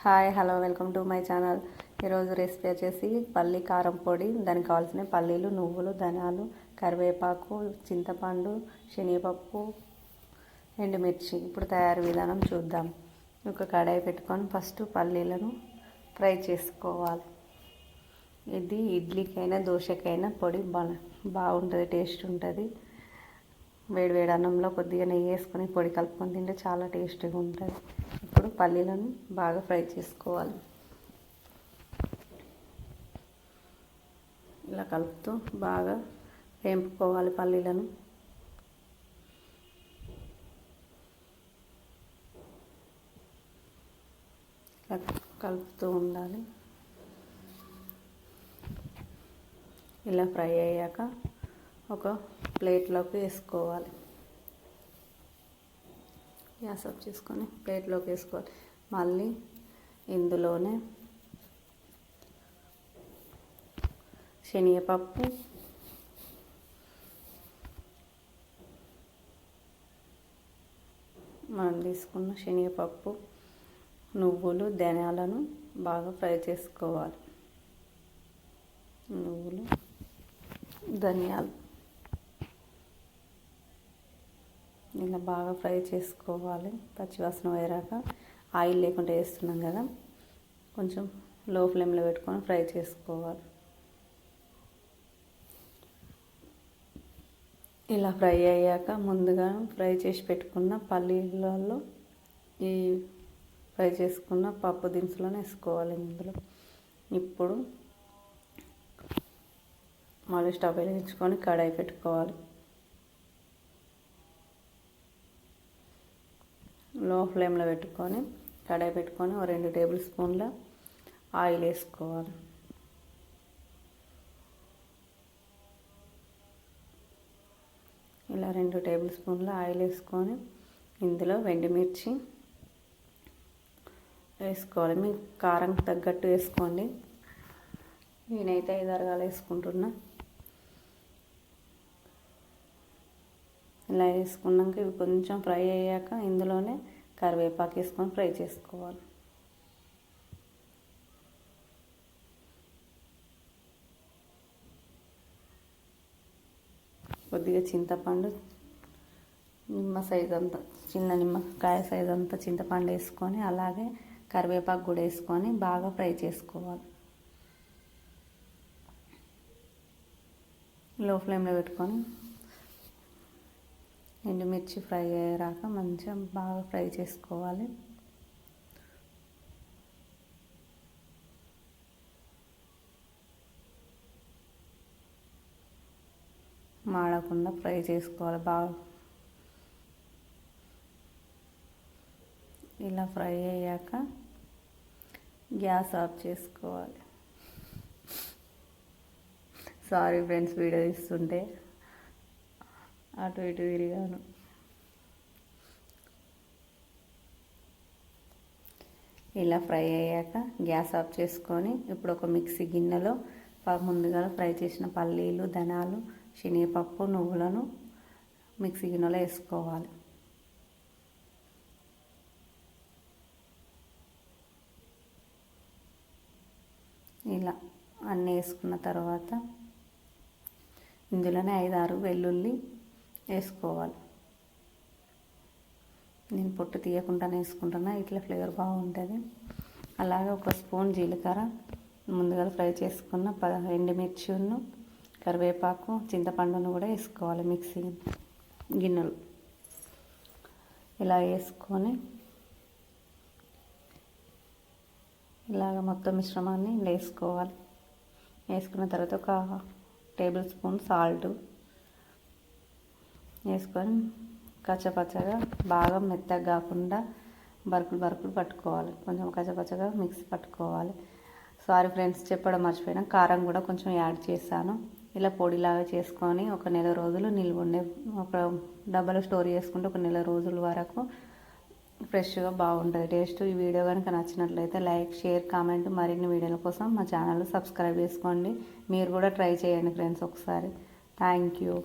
Hi hello welcome to my channel. ఈరోజు recipe వచ్చేసి పల్లి కారం పొడి. దానికి కావాల్సిన పల్లీలు, నువ్వులు, ధనియాలు, కరివేపాకు, చింతపండు, శనగపప్పు, ఎండుమిర్చి. ఇప్పుడు తయారు విధానం చూద్దాం. ఒక కడాయి పెట్టుకొని ఫస్ట్ పల్లీలను ఫ్రై చేసుకోవాలి. ఇది ఇడ్లీకైనా దోశకైనా పొడి బాగుంటుంది, టేస్ట్ ఉంటుంది. వేడి అన్నంలో కొద్దిగా నెయ్యి వేసుకొని పొడి కలుపుకొని తింటే చాలా టేస్టీగా ఉంటుంది. ఇప్పుడు పల్లీలను బాగా ఫ్రై చేసుకోవాలి. ఇలా కలుపుతూ బాగా వేంపుకోవాలి పల్లీలను. ఇలా కలుపుతూ ఉండాలి. ఇలా ఫ్రై అయ్యాక ఒక ప్లేట్లోకి వేసుకోవాలి. గ్యాస్ ఆఫ్ చేసుకొని ప్లేట్లోకి వేసుకోవాలి. మళ్ళీ ఇందులోనే శనగపప్పు, మనం తీసుకున్న శనగపప్పు, నువ్వులు, ధనియాలను బాగా ఫ్రై చేసుకోవాలి. నువ్వులు, ధనియాలు ఇలా బాగా ఫ్రై చేసుకోవాలి. పచ్చివాసన పోయాక ఆయిల్ లేకుండా వేస్తున్నాం కదా, కొంచెం లో ఫ్లేమ్లో పెట్టుకొని ఫ్రై చేసుకోవాలి. ఇలా ఫ్రై అయ్యాక ముందుగా ఫ్రై చేసి పెట్టుకున్న పల్లీలలో ఈ ఫ్రై చేసుకున్న పప్పు దినుసులను వేసుకోవాలి ఇందులో. ఇప్పుడు మళ్ళీ స్టవ్ వెలిగించుకొని కడాయి పెట్టుకోవాలి. లో ఫ్లేమ్లో పెట్టుకొని కడాయి పెట్టుకొని 2 టేబుల్ స్పూన్ల ఆయిల్ వేసుకోవాలి. ఇలా 2 టేబుల్ స్పూన్ల ఆయిల్ వేసుకొని ఇందులో ఎండుమిర్చి వేసుకోవాలి. మీ కారం తగ్గట్టు వేసుకోండి. నేనైతే 5 అరగాలు వేసుకుంటున్నా. ఇలా వేసుకున్నాక ఇవి కొంచెం ఫ్రై అయ్యాక ఇందులోనే కరివేపాకు వేసుకొని ఫ్రై చేసుకోవాలి. కొద్దిగా చింతపండు, నిమ్మ సైజ్ అంతా, చిన్న నిమ్మకాయ సైజ్ అంతా చింతపండు వేసుకొని అలాగే కరివేపాకు కూడా వేసుకొని బాగా ఫ్రై చేసుకోవాలి. లో ఫ్లేమ్లో పెట్టుకొని ఎండుమిర్చి ఫ్రై అయ్యాక మంచిగా బాగా ఫ్రై చేసుకోవాలి. మాడకుండా ఫ్రై చేసుకోవాలి బాగా. ఇలా ఫ్రై అయ్యాక గ్యాస్ ఆఫ్ చేసుకోవాలి. సారీ ఫ్రెండ్స్, వీడియో తీస్తుంటే అటు ఇటు తిరిగాను. ఇలా ఫ్రై అయ్యాక గ్యాస్ ఆఫ్ చేసుకొని ఇప్పుడు ఒక మిక్సీ గిన్నెలో ముందుగా ఫ్రై చేసిన పల్లీలు, ధనియాలు, శనగపప్పు, నువ్వులను మిక్సీ గిన్నెలో వేసుకోవాలి. ఇలా అన్నీ వేసుకున్న తర్వాత ఇందులోనే 5-6 వెల్లుల్లి వేసుకోవాలి. నేను పొట్టు తీయకుండానే వేసుకుంటున్నా, ఇట్లా ఫ్లేవర్ బాగుంటుంది. అలాగే ఒక స్పూన్ జీలకర్ర, ముందుగా ఫ్రై చేసుకున్న ఎండుమిర్చిను, కరివేపాకు, చింతపండును కూడా వేసుకోవాలి మిక్సీ గిన్నెలు. ఇలా వేసుకొని ఇలాగ మొత్తం మిశ్రమాన్ని వేసుకోవాలి. వేసుకున్న తర్వాత ఒక టేబుల్ స్పూన్ సాల్ట్ వేసుకొని కచ్చపచ్చగా బాగా మెత్తగా కాకుండా బరుకులు పట్టుకోవాలి. కొంచెం కచ్చపచ్చగా మిక్సీ పట్టుకోవాలి. సారీ ఫ్రెండ్స్, చెప్పడం మర్చిపోయినా, కారం కూడా కొంచెం యాడ్ చేశాను. ఇలా పొడిలాగా చేసుకొని ఒక నెల రోజులు నిల్వ ఉండే ఒక డబ్బాలో స్టోర్ చేసుకుంటే ఒక నెల రోజుల వరకు ఫ్రెష్గా బాగుంటుంది టేస్ట్. ఈ వీడియో కనుక నచ్చినట్లయితే లైక్, షేర్, కామెంట్, మరిన్ని వీడియోల కోసం మా ఛానల్ సబ్స్క్రైబ్ చేసుకోండి. మీరు కూడా ట్రై చేయండి ఫ్రెండ్స్ ఒకసారి. Thank you.